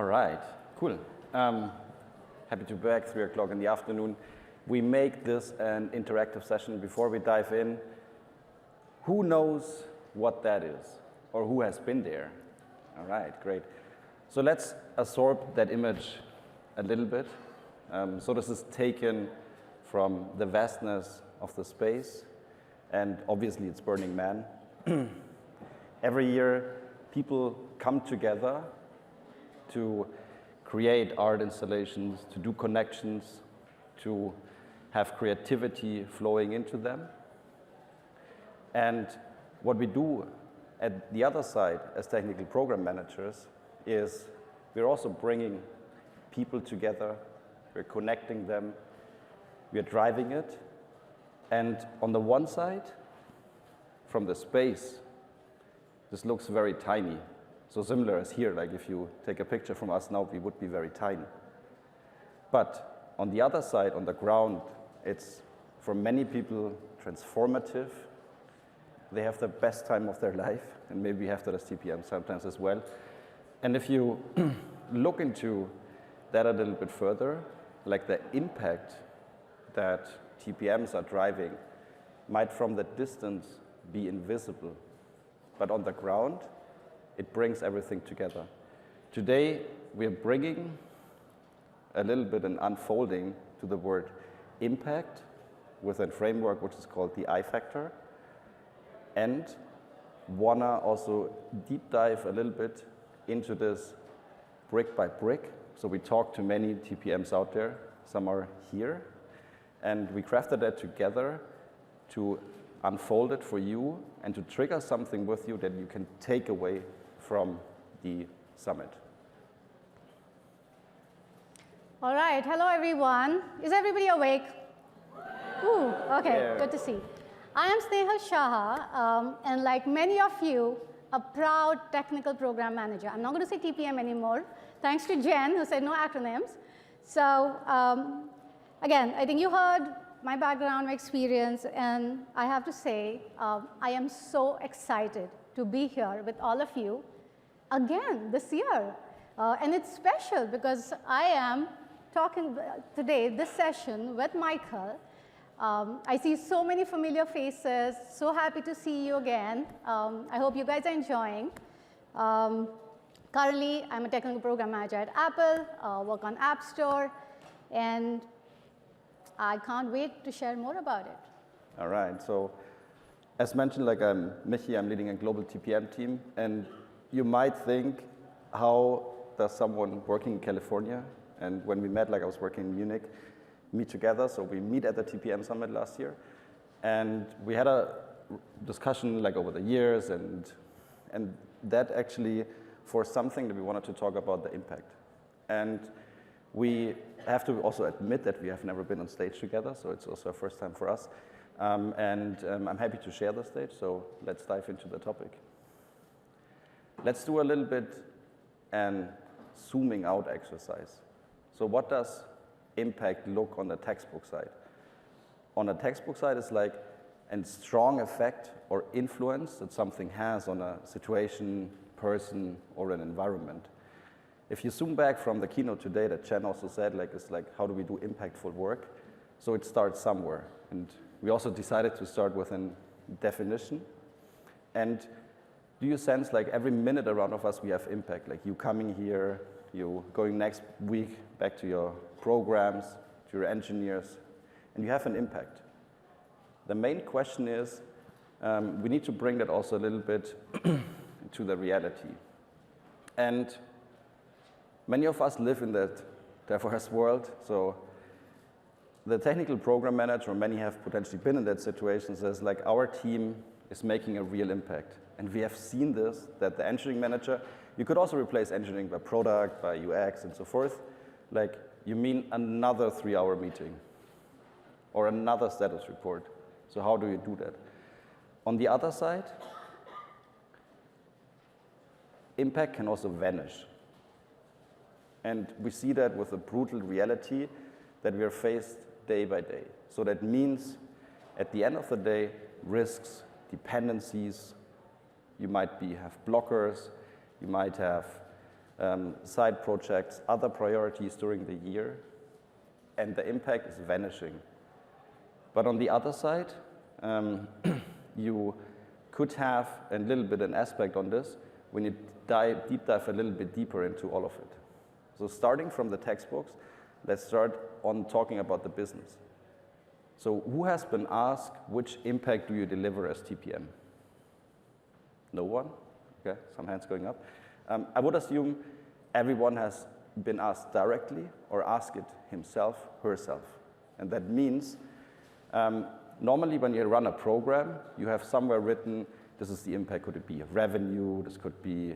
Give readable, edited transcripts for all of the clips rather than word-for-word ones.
All right, cool. Happy to be back, 3 o'clock in the afternoon. We make this an interactive session. Before we dive in, who knows what that is or who has been there? All right, great. So let's absorb that image a little bit. So this is taken from the vastness of the space, and obviously it's Burning Man. Every year, people come together to create art installations, to do connections, to have creativity flowing into them. And what we do at the other side as technical program managers is we're also bringing people together, we're connecting them, we're driving it. And on the one side, from the space, this looks very tiny. So similar as here, like if you take a picture from us now, we would be very tiny. But on the other side, on the ground, it's for many people transformative. They have the best time of their life, and maybe we have that as TPM sometimes as well. And if you look into that a little bit further, like the impact that TPMs are driving might from the distance be invisible. But on the ground, it brings everything together. Today, we're bringing a little bit an unfolding to the word impact with a framework which is called the I factor, and wanna also deep dive a little bit into this brick by brick. So we talked to many TPMs out there, some are here, and we crafted that together to unfold it for you and to trigger something with you that you can take away from the summit. All right, hello everyone. Is everybody awake? Ooh, okay, Yeah. Good to see. I am Snehal Shaha, and like many of you, a proud technical program manager. I'm not going to say TPM anymore, thanks to Jen, who said no acronyms. So again, I think you heard my background, my experience, and I have to say, I am so excited to be here with all of you again this year. And it's special because I am talking today, this session, with Michael. I see so many familiar faces, so happy to see you again. I hope you guys are enjoying. Currently, I'm a technical program manager at Apple, work on App Store, and I can't wait to share more about it. All right, so as mentioned, like I'm Michi, I'm leading a global TPM team, and you might think, how does someone working in California, and when we met, like I was working in Munich, meet together? So we meet at the TPM Summit last year, and we had a discussion like over the years, and that actually forced something that we wanted to talk about, the impact. And we have to also admit that we have never been on stage together, so it's also a first time for us. I'm happy to share the stage, so let's dive into the topic. Let's do a little bit an zooming out exercise. So what does impact look on the textbook side? On the textbook side, it's like a strong effect or influence that something has on a situation, person, or an environment. If you zoom back from the keynote today that Chen also said, like, it's like, how do we do impactful work? So it starts somewhere. And we also decided to start with a definition. And do you sense like every minute around of us we have impact? Like you coming here, you going next week back to your programs, to your engineers, and you have an impact. The main question is, we need to bring that also a little bit to the reality. And many of us live in that diverse world, so the technical program manager, or many have potentially been in that situation, says like our team is making a real impact. And we have seen this, that the engineering manager, you could also replace engineering by product, by UX, and so forth. Like, you mean another 3-hour meeting or another status report. So how do you do that? On the other side, impact can also vanish. And we see that with the brutal reality that we are faced day by day. So that means, at the end of the day, risks, dependencies, you might have blockers, you might have side projects, other priorities during the year, and the impact is vanishing. But on the other side, you could have a little bit an aspect on this when you deep dive a little bit deeper into all of it. So starting from the textbooks, let's start on talking about the business. So who has been asked which impact do you deliver as TPM? No one? Okay, some hands going up. I would assume everyone has been asked directly or asked it himself, herself. And that means normally when you run a program, you have somewhere written, this is the impact. Could it be revenue? This could be,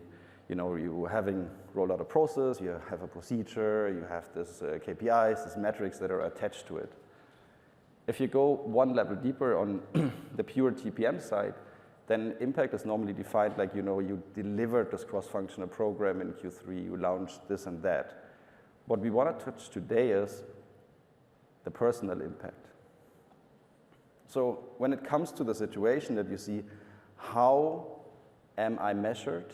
you having rolled out a process, you have a procedure, you have this KPIs, these metrics that are attached to it. If you go one level deeper on the pure TPM side, then impact is normally defined like, you delivered this cross-functional program in Q3, you launched this and that. What we want to touch today is the personal impact. So when it comes to the situation that you see, how am I measured?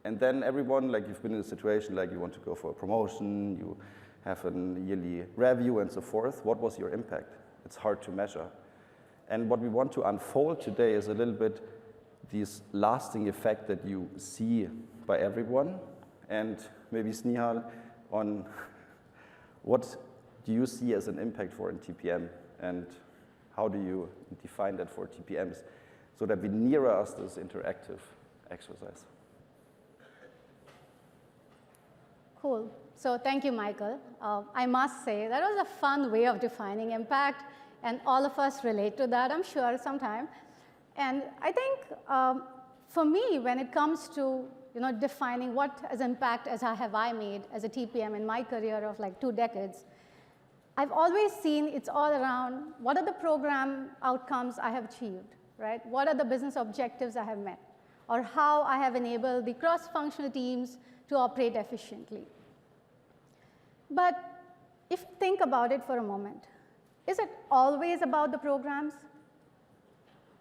And then everyone, like you've been in a situation like you want to go for a promotion, you have a yearly review and so forth. What was your impact? It's hard to measure. And what we want to unfold today is a little bit this lasting effect that you see by everyone. And maybe Snehal, on what do you see as an impact for in TPM? And how do you define that for TPMs so that we near us this interactive exercise? Cool. So thank you, Michael. I must say, that was a fun way of defining impact, and all of us relate to that, I'm sure, sometime. And I think for me, when it comes to defining what as impact have I made as a TPM in my career of like 2 decades, I've always seen it's all around what are the program outcomes I have achieved, right? What are the business objectives I have met? Or how I have enabled the cross-functional teams to operate efficiently. But if you think about it for a moment, is it always about the programs?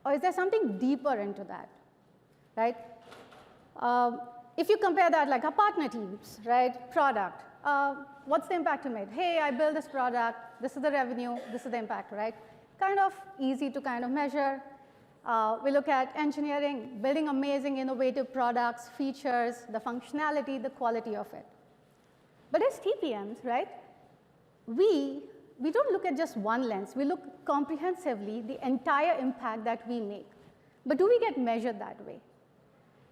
Or is there something deeper into that, right? If you compare that like our partner teams, right? Product, what's the impact you made? Hey, I built this product, this is the revenue, this is the impact, right? Kind of easy to kind of measure. We look at engineering, building amazing innovative products, features, the functionality, the quality of it. But as TPMs, right, we don't look at just one lens. We look comprehensively the entire impact that we make. But do we get measured that way?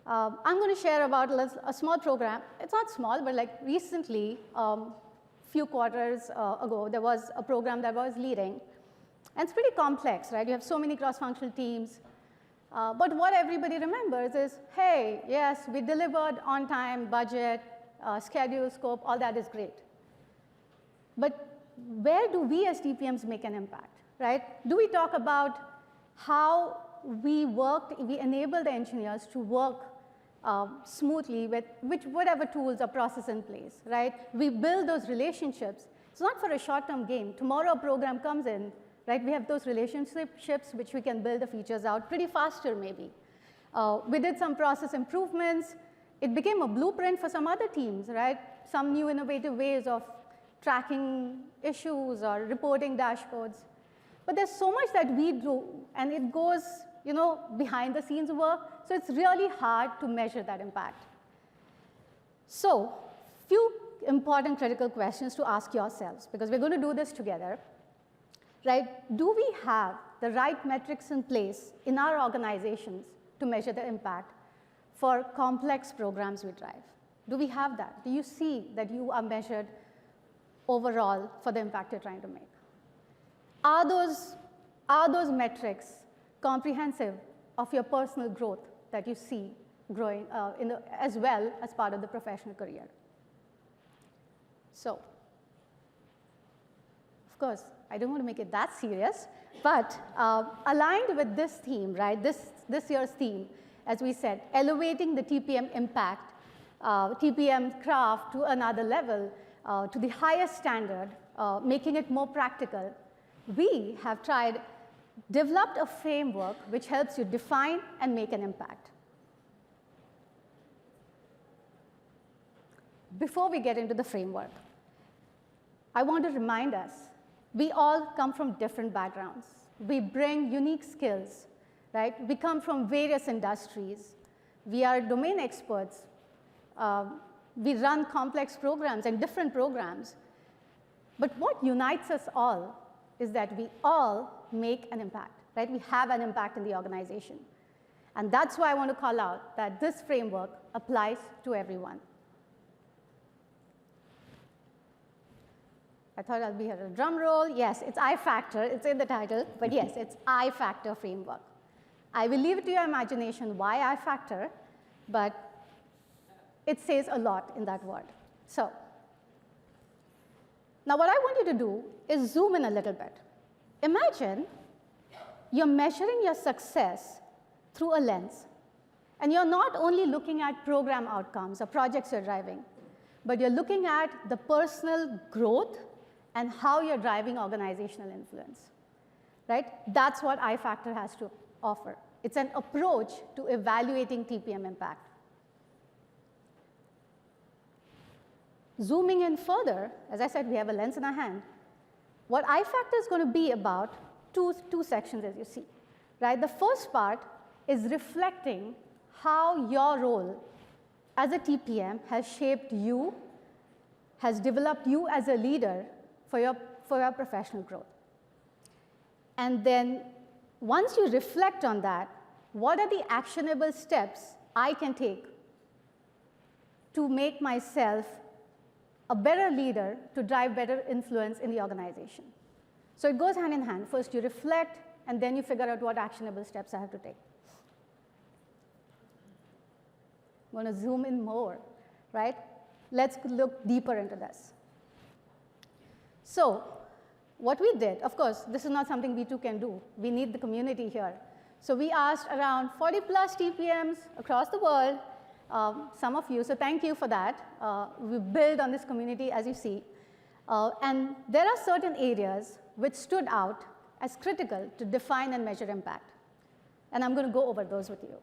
I'm going to share about a small program. It's not small, but like recently, few quarters ago, there was a program that I was leading. And it's pretty complex, right? You have so many cross-functional teams. But what everybody remembers is, hey, yes, we delivered on time, budget, schedule, scope, all that is great. But where do we as TPMs make an impact, right? Do we talk about how we enable the engineers to work smoothly with whatever tools or process in place, right? We build those relationships. It's not for a short-term game. Tomorrow a program comes in, right? We have those relationships which we can build the features out pretty faster maybe. We did some process improvements. It became a blueprint for some other teams, right? Some new innovative ways of tracking issues or reporting dashboards. But there's so much that we do, and it goes behind the scenes work, so it's really hard to measure that impact. So, few important critical questions to ask yourselves, because we're going to do this together. Right? Do we have the right metrics in place in our organizations to measure the impact for complex programs we drive? Do we have that? Do you see that you are measured overall for the impact you're trying to make? Are those metrics comprehensive of your personal growth that you see growing as well as part of the professional career? So, of course, I don't want to make it that serious, but aligned with this theme, right, this year's theme, as we said, elevating the TPM impact, TPM craft to another level, to the highest standard, making it more practical, we have developed a framework which helps you define and make an impact. before we get into the framework, I want to remind us, we all come from different backgrounds. We bring unique skills, right? We come from various industries. We are domain experts. We run complex programs and different programs. But what unites us all is that we all make an impact, right? We have an impact in the organization. And that's why I want to call out that this framework applies to everyone. I thought I'll be here a drum roll. Yes, it's I factor. It's in the title. But yes, it's I factor framework. I will leave it to your imagination why I factor, but it says a lot in that word. So now what I want you to do is zoom in a little bit. Imagine you're measuring your success through a lens. And you're not only looking at program outcomes or projects you're driving, but you're looking at the personal growth and how you're driving organizational influence, right? That's what iFactor has to offer. It's an approach to evaluating TPM impact. Zooming in further, as I said, we have a lens in our hand. What iFactor is going to be about, two sections, as you see, right? The first part is reflecting how your role as a TPM has shaped you, has developed you as a leader for your professional growth. And then once you reflect on that, what are the actionable steps I can take to make myself a better leader to drive better influence in the organization? So it goes hand in hand. First you reflect, and then you figure out what actionable steps I have to take. I'm going to zoom in more, right? Let's look deeper into this. So what we did, of course, this is not something we two can do. We need the community here. So we asked around 40 plus TPMs across the world, some of you, so thank you for that. We build on this community, as you see. And there are certain areas which stood out as critical to define and measure impact. And I'm going to go over those with you.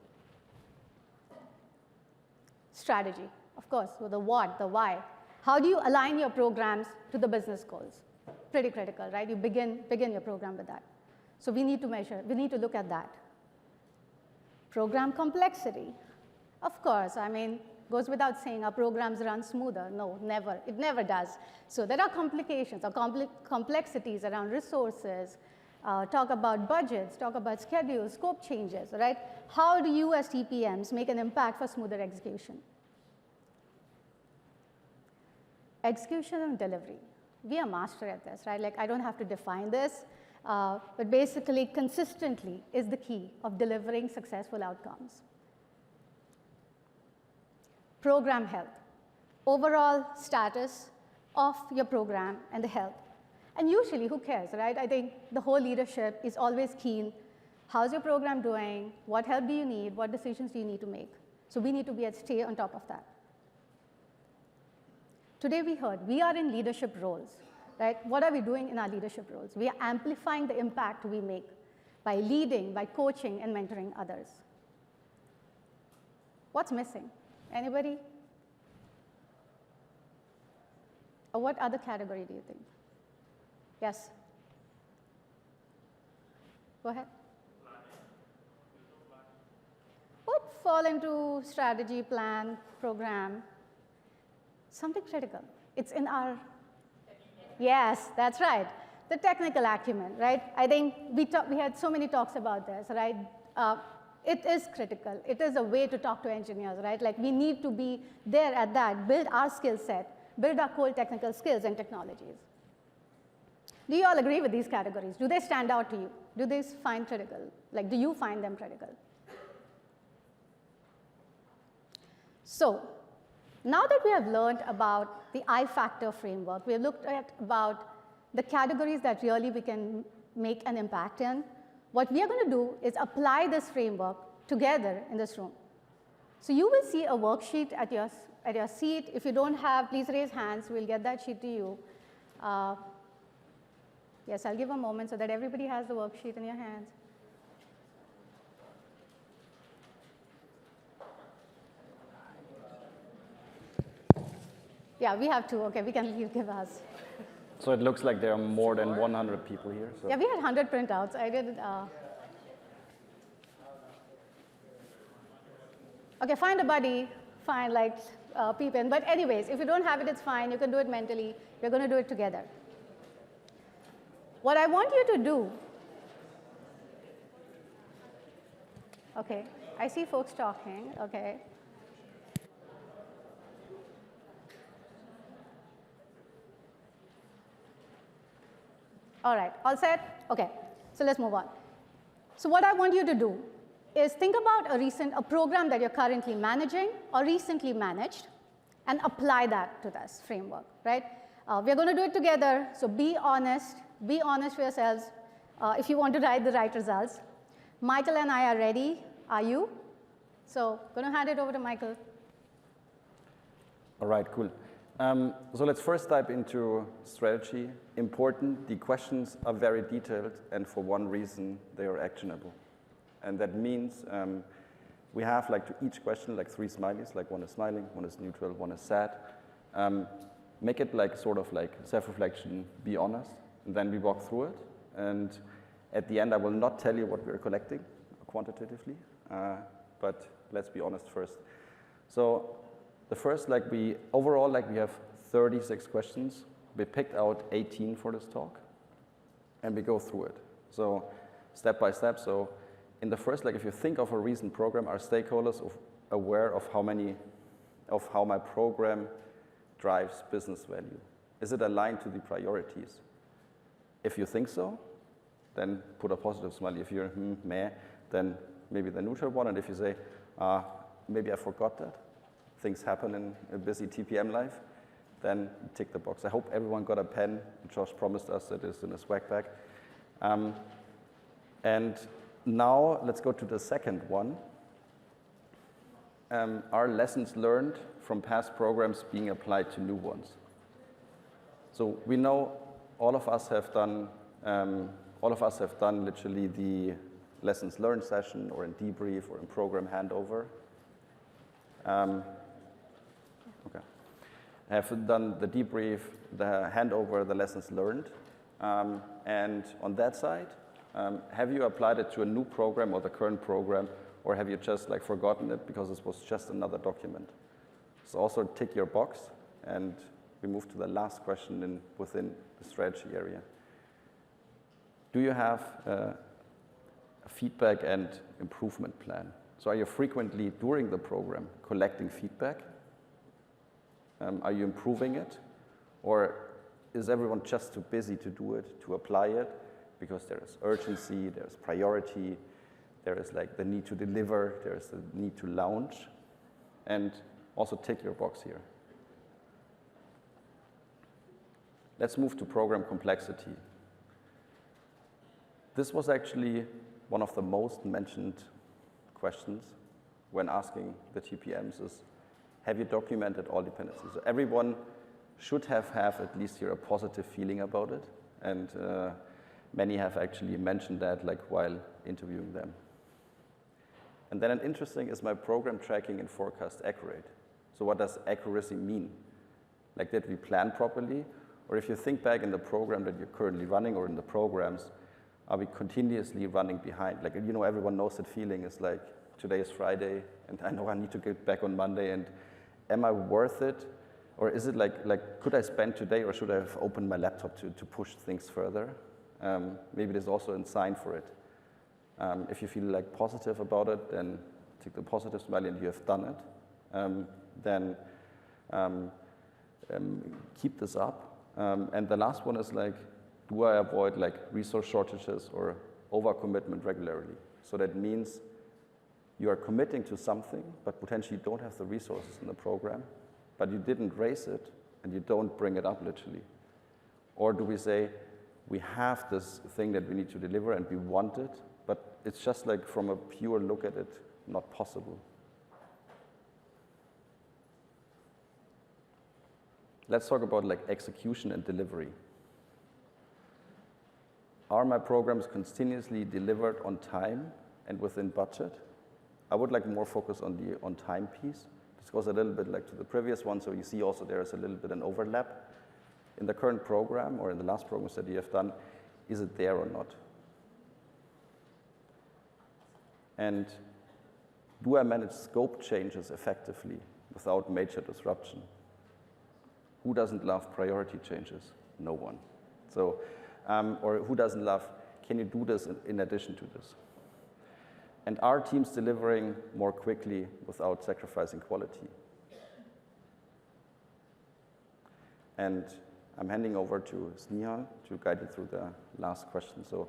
Strategy, of course, so the what, the why. How do you align your programs to the business goals? Pretty critical, right? You begin your program with that. So we need to measure, we need to look at that. Program complexity. Of course, I mean, goes without saying, our programs run smoother. No, never. It never does. So there are complications or complexities around resources, talk about budgets, talk about schedules, scope changes, right? How do you as TPMs make an impact for smoother execution? Execution and delivery. We are master at this, right? Like, I don't have to define this, but basically consistently is the key of delivering successful outcomes. Program health, overall status of your program and the health. And usually, who cares, right? I think the whole leadership is always keen. How's your program doing? What help do you need? What decisions do you need to make? So we need to stay on top of that. Today we heard we are in leadership roles, right? What are we doing in our leadership roles? We are amplifying the impact we make by leading, by coaching, and mentoring others. What's missing? Anybody? Or what other category do you think? Yes? Go ahead. Would fall into strategy, plan, program. Something critical. It's in our, yes, that's right. The technical acumen, right? I think we had so many talks about this, right? It is critical. It is a way to talk to engineers, right? Like, we need to be there at that, build our skill set, build our core technical skills and technologies. Do you all agree with these categories? Do they stand out to you? Do they find critical? Like, do you find them critical? So, now that we have learned about the iFactor framework, we have looked at about the categories that really we can make an impact in. What we are going to do is apply this framework together in this room. So you will see a worksheet at your seat. If you don't have, please raise hands. We'll get that sheet to you. Yes, I'll give a moment so that everybody has the worksheet in your hands. Yeah, we have two. Okay, we can give us. So it looks like there are more than 100 people here. So. Yeah, we had 100 printouts. I did. Okay, find a buddy, find like people. But anyways, if you don't have it, it's fine. You can do it mentally. We're going to do it together. What I want you to do, okay, I see folks talking, okay. All right, all set? Okay, so let's move on. So what I want you to do is think about a program that you're currently managing or recently managed and apply that to this framework, right? We're going to do it together, so be honest with yourselves if you want to write the right results. Michael and I are ready. Are you? So going to hand it over to Michael. All right, cool. So let's first dive into strategy. Important, the questions are very detailed, and for one reason, they are actionable. And that means we have like to each question like 3 smileys, like one is smiling, one is neutral, one is sad. Make it like sort of like self-reflection, be honest, and then we walk through it. And at the end, I will not tell you what we're collecting quantitatively, but let's be honest first. So the first, like overall, like we have 36 questions. We picked out 18 for this talk, and we go through it. So step by step. So in the first, like if you think of a recent program, are stakeholders aware of how my program drives business value? Is it aligned to the priorities? If you think so, then put a positive smiley. If you're meh, then maybe the neutral one. And if you say, maybe I forgot that, things happen in a busy TPM life, then tick the box. I hope everyone got a pen. Josh promised us that it's in a swag bag. And now let's go to the second one. Are lessons learned from past programs being applied to new ones? So we know all of us have done literally the lessons learned session, or in debrief, or in program handover. Okay. Have done the debrief, the handover, the lessons learned. And on that side, have you applied it to a new program or the current program, or have you just like forgotten it because it was just another document? So also tick your box, and we move to the last question within the strategy area. Do you have a feedback and improvement plan? So are you frequently during the program collecting feedback? Are you improving it? Or is everyone just too busy to do it, to apply it? Because there is urgency, there's priority, there is like the need to deliver, there's the need to launch. And also tick your box here. Let's move to program complexity. This was actually one of the most mentioned questions when asking the TPMs is, have you documented all dependencies? So everyone should have at least here a positive feeling about it. And many have actually mentioned that like while interviewing them. And then an interesting, is my program tracking and forecast accurate? So what does accuracy mean? Like, did we plan properly? Or if you think back in the program that you're currently running, or in the programs, are we continuously running behind? Like, you know, everyone knows that feeling is like, today is Friday, and I know I need to get back on Monday, and am I worth it? Or is it like could I spend today, or should I have opened my laptop to push things further? Maybe there's also a sign for it. If you feel like positive about it, then tick the positive smiley and you have done it. Then keep this up. And the last one is like, do I avoid like resource shortages or overcommitment regularly? So that means you are committing to something, but potentially don't have the resources in the program, but you didn't raise it and you don't bring it up literally. Or do we say, we have this thing that we need to deliver and we want it, but it's just like from a pure look at it, not possible. Let's talk about like execution and delivery. Are my programs continuously delivered on time and within budget? I would like more focus on the on-time piece. This goes a little bit like to the previous one, so you see also there is a little bit an overlap. In the current program or in the last programs that you have done, is it there or not? And do I manage scope changes effectively without major disruption? Who doesn't love priority changes? No one. So, or who doesn't love, can you do this in addition to this? And are teams delivering more quickly without sacrificing quality? And I'm handing over to Snehal to guide you through the last question. So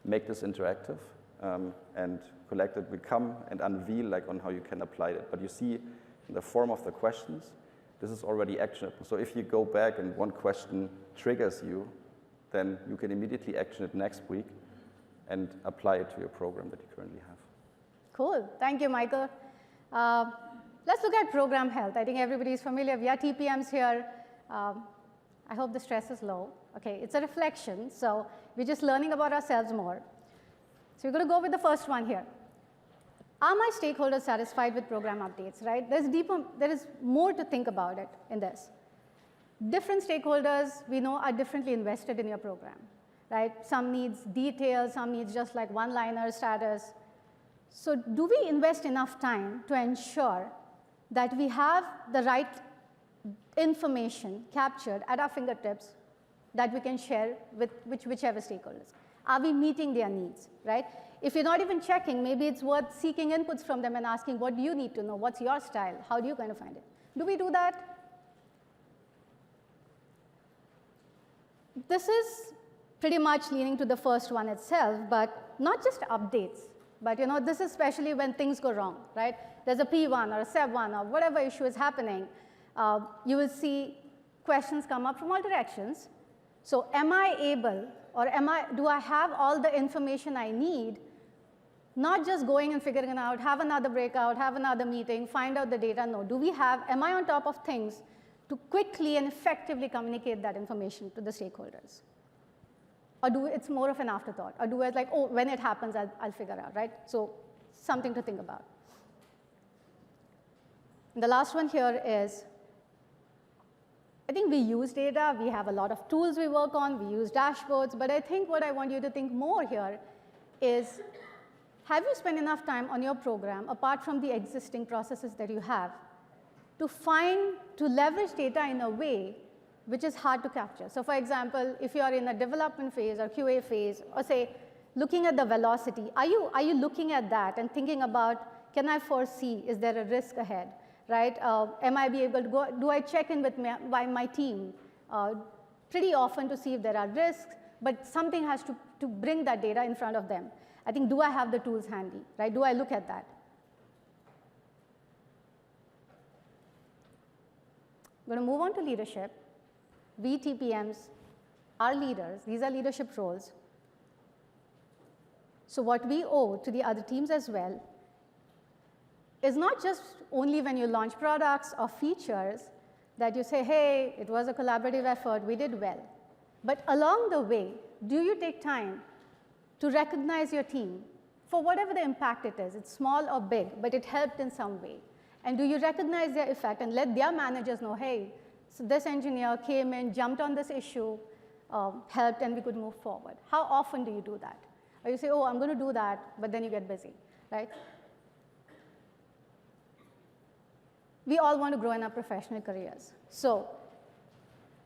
make this interactive, and Collected will come and unveil like on how you can apply it. But you see in the form of the questions, this is already actionable. So if you go back and one question triggers you, then you can immediately action it next week and apply it to your program that you currently have. Cool. Thank you, Michael. Let's look at program health. I think everybody is familiar. We are TPMs here. I hope the stress is low. Okay, it's a reflection, so we're just learning about ourselves more. So we're going to go with the first one here. Are my stakeholders satisfied with program updates, right? There is more to think about it in this. Different stakeholders, we know, are differently invested in your program, right? Some needs details, some needs just like one-liner status. So do we invest enough time to ensure that we have the right information captured at our fingertips that we can share with whichever stakeholders? Are we meeting their needs, right? If you're not even checking, maybe it's worth seeking inputs from them and asking, what do you need to know? What's your style? How do you kind of find it? Do we do that? This is pretty much leaning to the first one itself, but not just updates. But you know, this is especially when things go wrong, right? There's a P1 or a SEB1 or whatever issue is happening. You will see questions come up from all directions. So am I able, or do I have all the information I need, not just going and figuring it out, have another breakout, have another meeting, find out the data? No, am I on top of things to quickly and effectively communicate that information to the stakeholders? Or it's more of an afterthought? Or do I like, oh, when it happens, I'll figure out, right? So something to think about. And the last one here is, I think we use data. We have a lot of tools we work on. We use dashboards. But I think what I want you to think more here is, have you spent enough time on your program, apart from the existing processes that you have, to leverage data in a way which is hard to capture? So for example, if you are in a development phase or QA phase, or say, looking at the velocity, are you looking at that and thinking about, can I foresee, is there a risk ahead? Right? Am I be able to go, do I check in with my team pretty often to see if there are risks, but something has to bring that data in front of them. I think, do I have the tools handy, right? Do I look at that? I'm going to move on to leadership. We TPMs are leaders. These are leadership roles. So what we owe to the other teams as well is not just only when you launch products or features that you say, hey, it was a collaborative effort, we did well. But along the way, do you take time to recognize your team for whatever the impact it is? It's small or big, but it helped in some way. And do you recognize their effect and let their managers know, hey, so this engineer came in, jumped on this issue, helped, and we could move forward? How often do you do that? Or you say, oh, I'm going to do that, but then you get busy, right? We all want to grow in our professional careers. So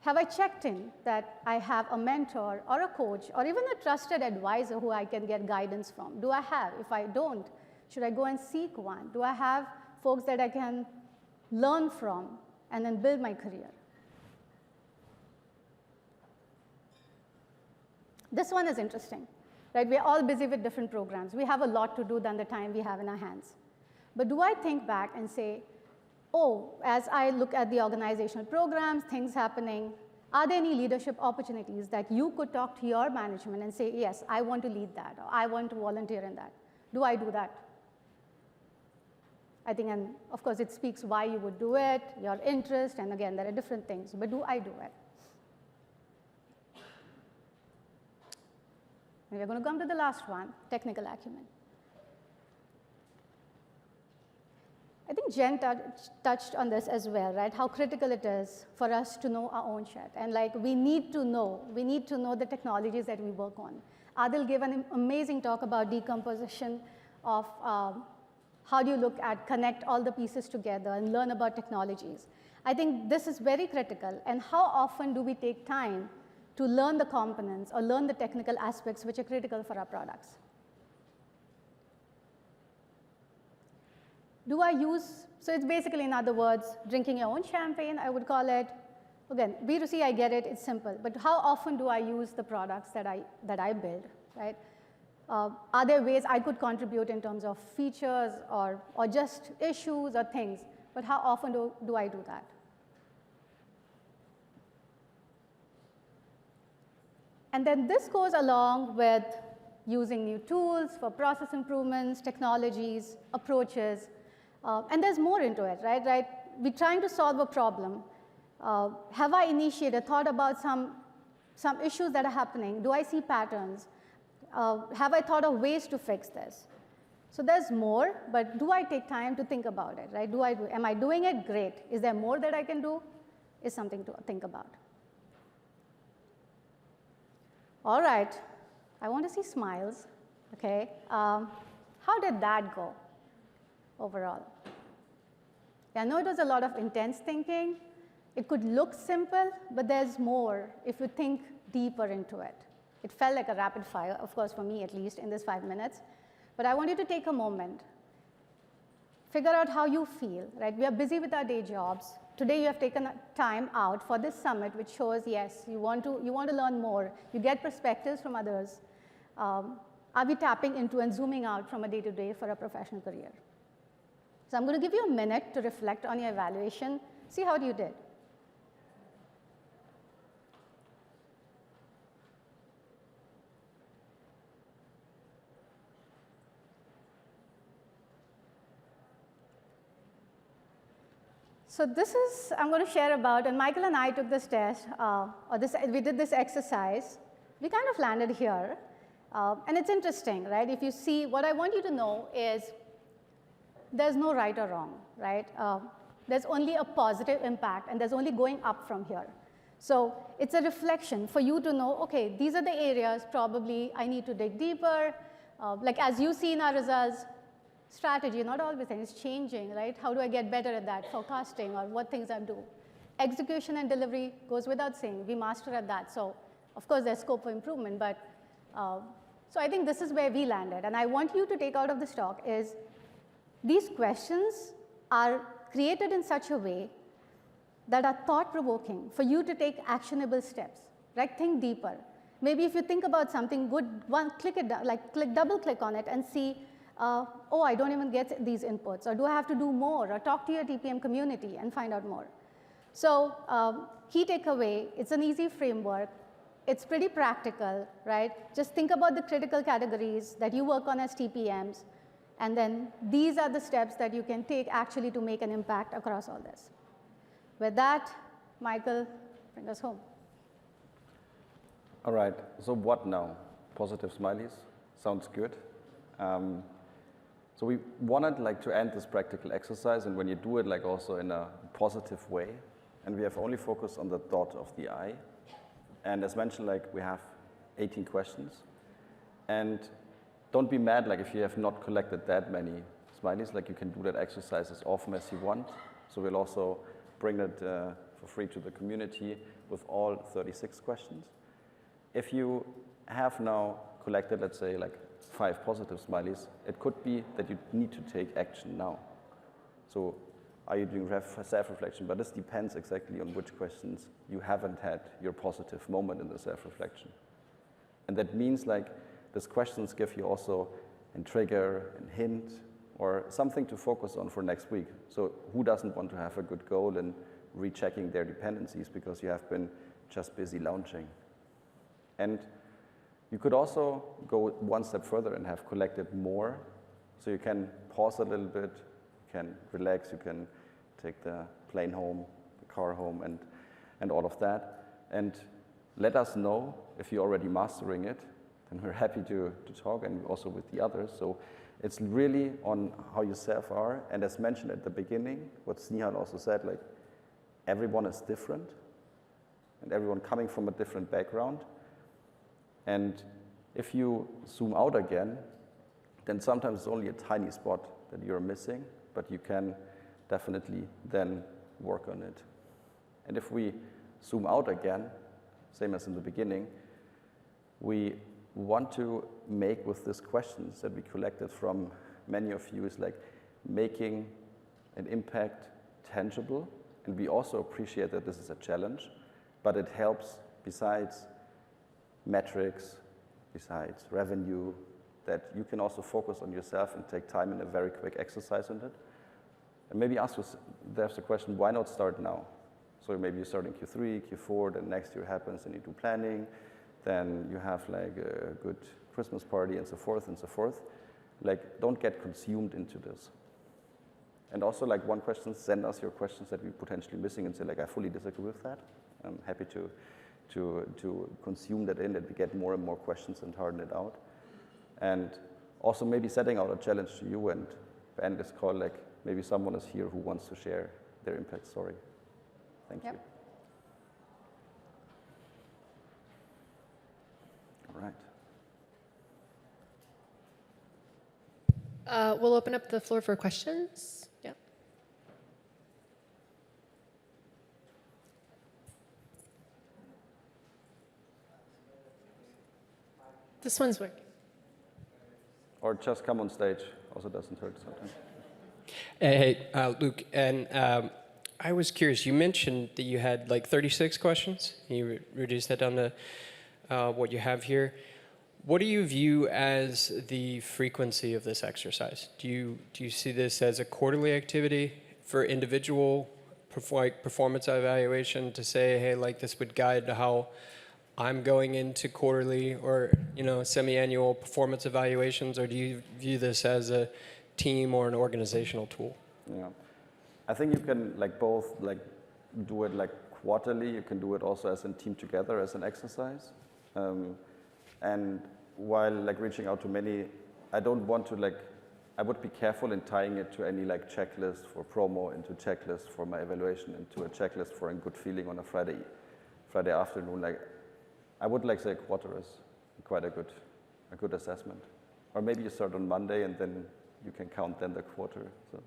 have I checked in that I have a mentor or a coach or even a trusted advisor who I can get guidance from? Do I have? If I don't, should I go and seek one? Do I have folks that I can learn from and then build my career? This one is interesting, right? We're all busy with different programs. We have a lot to do than the time we have in our hands. But do I think back and say, oh, as I look at the organizational programs, things happening, are there any leadership opportunities that you could talk to your management and say, yes, I want to lead that, or I want to volunteer in that? Do I do that? I think, and of course, it speaks why you would do it, your interest, and again, there are different things, but do I do it? And we're going to come to the last one, technical acumen. I think Jen touched on this as well, right? How critical it is for us to know our own shit. And like, we need to know the technologies that we work on. Adil gave an amazing talk about decomposition of how do you look at connect all the pieces together and learn about technologies. I think this is very critical. And how often do we take time to learn the components or learn the technical aspects which are critical for our products? Do I use, so it's basically, in other words, drinking your own champagne, I would call it. Again, B2C, I get it, it's simple. But how often do I use the products that I build, right? Are there ways I could contribute in terms of features or just issues or things? But how often do I do that? And then this goes along with using new tools for process improvements, technologies, approaches. And there's more into it, right? We're trying to solve a problem. Have I initiated, thought about some issues that are happening? Do I see patterns? Have I thought of ways to fix this? So there's more, but do I take time to think about it, right? Am I doing it? Great. Is there more that I can do? Is something to think about. All right, I want to see smiles, okay? How did that go overall? Yeah, I know it was a lot of intense thinking. It could look simple, but there's more if you think deeper into it. It felt like a rapid fire, of course, for me at least, in this 5 minutes. But I want you to take a moment. Figure out how you feel, right? We are busy with our day jobs. Today you have taken time out for this summit, which shows, yes, you want to learn more. You get perspectives from others. Are we tapping into and zooming out from a day-to-day for a professional career? So I'm going to give you a minute to reflect on your evaluation. See how you did. So this is, I'm going to share about, and Michael and I took this test, we did this exercise. We kind of landed here. And it's interesting, right? If you see, what I want you to know is there's no right or wrong, right? There's only a positive impact, and there's only going up from here. So it's a reflection for you to know, okay, these are the areas probably I need to dig deeper. Like as you see in our results, strategy, not always things changing, right? How do I get better at that? Forecasting or what things I do. Execution and delivery goes without saying. We master at that. So of course, there's scope for improvement. But so I think this is where we landed. And I want you to take out of this talk is these questions are created in such a way that are thought-provoking for you to take actionable steps, right? Think deeper. Maybe if you think about something good, double-click on it and see, oh, I don't even get these inputs, or do I have to do more, or talk to your TPM community and find out more. So key takeaway, it's an easy framework. It's pretty practical, right? Just think about the critical categories that you work on as TPMs, and then these are the steps that you can take actually to make an impact across all this. With that, Michael, bring us home. All right, so what now? Positive smileys, sounds good. So we wanted to end this practical exercise, and when you do it also in a positive way, and we have only focused on the dot of the I. And as mentioned, we have 18 questions. And don't be mad if you have not collected that many smileys. You can do that exercise as often as you want. So we'll also bring it for free to the community with all 36 questions. If you have now collected, let's say, 5 positive smileys, it could be that you need to take action now. So are you doing self-reflection? But this depends exactly on which questions you haven't had your positive moment in the self-reflection. And that means these questions give you also a trigger, a hint, or something to focus on for next week. So who doesn't want to have a good goal in rechecking their dependencies because you have been just busy launching? And you could also go one step further and have collected more. So you can pause a little bit, you can relax, you can take the plane home, the car home, and all of that. And let us know if you're already mastering it, then we're happy to talk, and also with the others. So it's really on how you self are. And as mentioned at the beginning, what Snehal also said, like everyone is different and everyone coming from a different background. And if you zoom out again, then sometimes it's only a tiny spot that you're missing, but you can definitely then work on it. And if we zoom out again, same as in the beginning, we want to make with these questions that we collected from many of you is like making an impact tangible. And we also appreciate that this is a challenge, but it helps besides metrics, besides revenue, that you can also focus on yourself and take time in a very quick exercise on it. And maybe ask yourself the question, why not start now? So maybe you start in Q3, Q4, then next year happens and you do planning, then you have like a good Christmas party and so forth and so forth. Like, don't get consumed into this. And also, like, one question, send us your questions that we're potentially missing and say, like, I fully disagree with that. I'm happy to consume that in, that we get more and more questions and harden it out. And also maybe setting out a challenge to you and end this call, like, maybe someone is here who wants to share their impact story. Thank you. All right. We'll open up the floor for questions. Yeah. This one's working. Or just come on stage. Also doesn't hurt sometimes. Hey, Luke, and I was curious, you mentioned that you had like 36 questions. You reduced that down to what you have here. What do you view as the frequency of this exercise? Do you see this as a quarterly activity for individual performance evaluation to say, hey, like this would guide how I'm going into quarterly or semi-annual performance evaluations, or do you view this as a team or an organizational tool? Yeah, I think you can both do it quarterly. You can do it also as a team together as an exercise. And while reaching out to many, I don't want to I would be careful in tying it to any checklist for promo, into checklist for my evaluation, into a checklist for a good feeling on a Friday afternoon. I would say a quarter is quite a good assessment. Or maybe you start on Monday and then you can count then the quarter. So,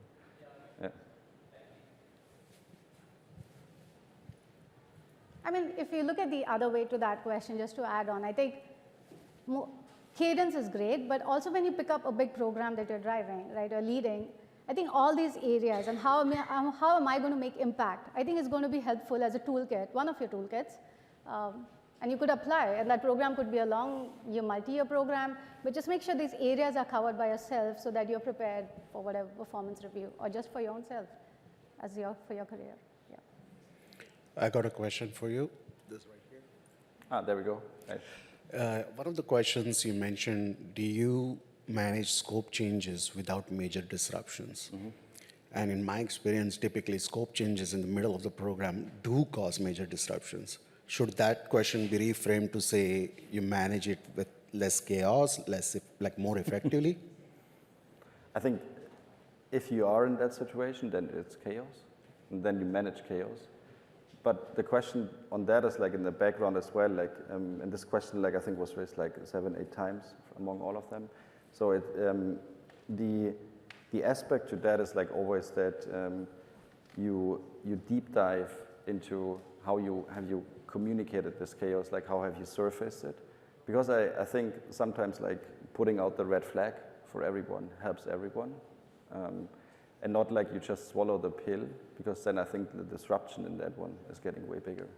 yeah. I mean, if you look at the other way to that question, just to add on, I think cadence is great, but also when you pick up a big program that you're driving, right, or leading, I think all these areas and how am I going to make impact, I think is going to be helpful as a toolkit, one of your toolkits. And you could apply, and that program could be a long-year, multi-year program, but just make sure these areas are covered by yourself so that you're prepared for whatever performance review, or just for your own self, for your career. Yeah. I got a question for you. This right here. There we go. Right. One of the questions you mentioned, do you manage scope changes without major disruptions? Mm-hmm. And in my experience, typically scope changes in the middle of the program do cause major disruptions. Should that question be reframed to say you manage it with less chaos, more effectively? I think if you are in that situation, then it's chaos, and then you manage chaos. But the question on that is in the background as well, and this question I think was raised 7, 8 times among all of them. So the aspect to that is always that you deep dive into how have you communicated this chaos, how have you surfaced it? Because I think sometimes putting out the red flag for everyone helps everyone. And not you just swallow the pill, because then I think the disruption in that one is getting way bigger.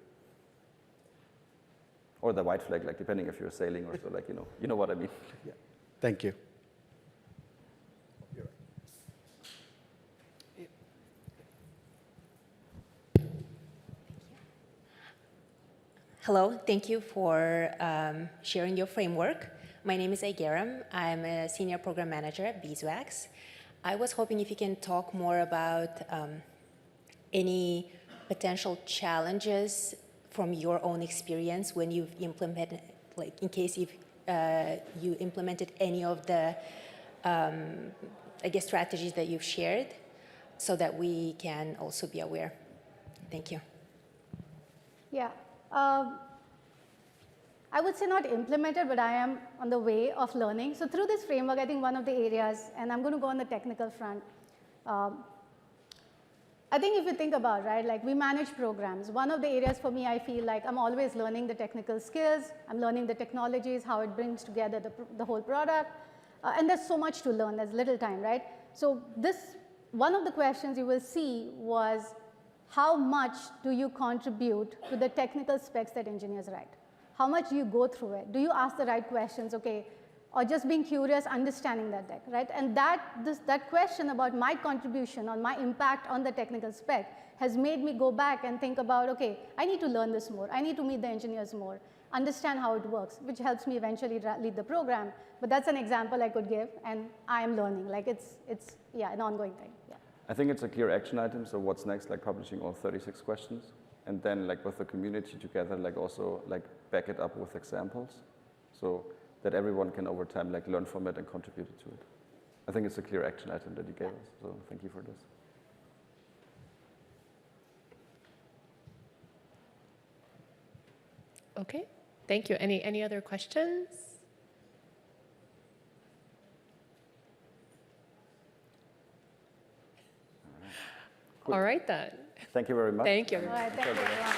Or the white flag, depending if you're sailing or so, you know what I mean. Yeah. Thank you. Hello, thank you for sharing your framework. My name is Aigeram. I'm a senior program manager at Beeswax. I was hoping if you can talk more about any potential challenges from your own experience when you've implemented, in case you implemented any of the, I guess, strategies that you've shared so that we can also be aware. Thank you. Yeah. I would say not implemented, but I am on the way of learning. So through this framework, I think one of the areas, and I'm going to go on the technical front, I think if you think about, right, like we manage programs. One of the areas for me, I feel like I'm always learning the technical skills. I'm learning the technologies, how it brings together the whole product. And there's so much to learn. There's little time, right? So one of the questions you will see was, how much do you contribute to the technical specs that engineers write? How much do you go through it? Do you ask the right questions, okay? Or just being curious, understanding that deck, right? And that question about my contribution or my impact on the technical spec has made me go back and think about, okay, I need to learn this more. I need to meet the engineers more, understand how it works, which helps me eventually lead the program. But that's an example I could give, and I am learning. Like it's yeah, an ongoing thing. Yeah. I think it's a clear action item. So what's next? Like publishing all 36 questions, and then like with the community together, like also like back it up with examples, so that everyone can over time like learn from it and contribute to it. I think it's a clear action item that you gave us. So thank you for this. Okay, thank you. Any other questions? All right then. Thank you very much. Thank you. All right, thank you, everyone.